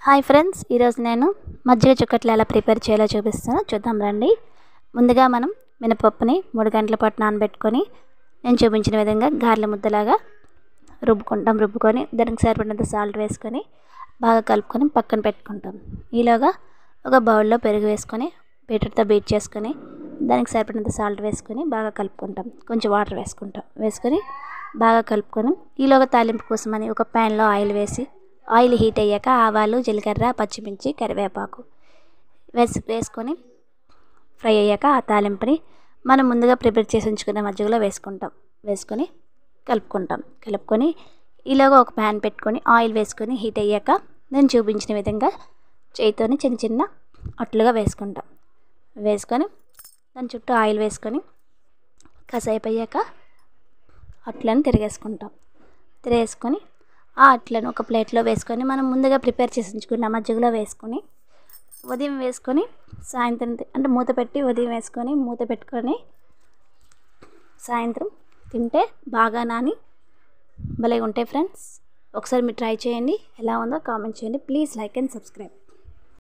Hi friends, ఈరోజు నేను మజ్జిగ చుక్కట్లు ఎలా ప్రిపేర్ చేయాలో చూపిస్తాను. చూద్దాం రండి. ముందుగా మనం మినపప్పుని 3 గంటల పాటు నానబెట్టుకొని నేను చూపించిన విధంగా గారెల ముద్దలాగా రుబ్బుకొని దానికి సరిపడినంత సాల్ట్ వేసుకొని బాగా కలుపుకొని పక్కన పెట్టుకుంటాం. ఈలోగా ఒక బౌల్లో పెరుగు వేసుకొని బీటర్తో బీట్ చేసుకొని దానికి సరిపడినంత సాల్ట్ వేసుకొని బాగా కలుపుకుంటాం. కొంచెం వాటర్ వేసుకొని బాగా కలుపుకొని ఈలోగా తాలింపు కోసమని ఒక ప్యాన్లో ఆయిల్ హీట్ అయ్యాక ఆవాలు, జీలకర్ర, పచ్చిమిర్చి, కరివేపాకు వేసుకొని ఫ్రై అయ్యాక ఆ తాలింపుని మనం ముందుగా ప్రిపేర్ చేసి ఉంచుకున్న మజ్జిగలో వేసుకొని కలుపుకొని ఈలోగా ఒక ప్యాన్ పెట్టుకొని ఆయిల్ వేసుకొని హీట్ అయ్యాక నేను చూపించిన విధంగా చేతితోని చిన్న చిన్న అట్లుగా వేసుకొని దాని చుట్టూ ఆయిల్ వేసుకొని కాసేపు అయ్యాక అట్లను తిరిగేసుకొని ఆ అట్లను ఒక ప్లేట్లో వేసుకొని మనం ముందుగా ప్రిపేర్ చేసి ఉంచుకున్న మజ్జిగలో వేసుకొని ఉదయం వేసుకొని సాయంత్రం అంటే మూత పెట్టుకొని సాయంత్రం తింటే బాగా నాని భలే ఉంటాయి ఫ్రెండ్స్. ఒకసారి మీరు ట్రై చేయండి. ఎలా ఉందో కామెంట్ చేయండి. Please like and subscribe.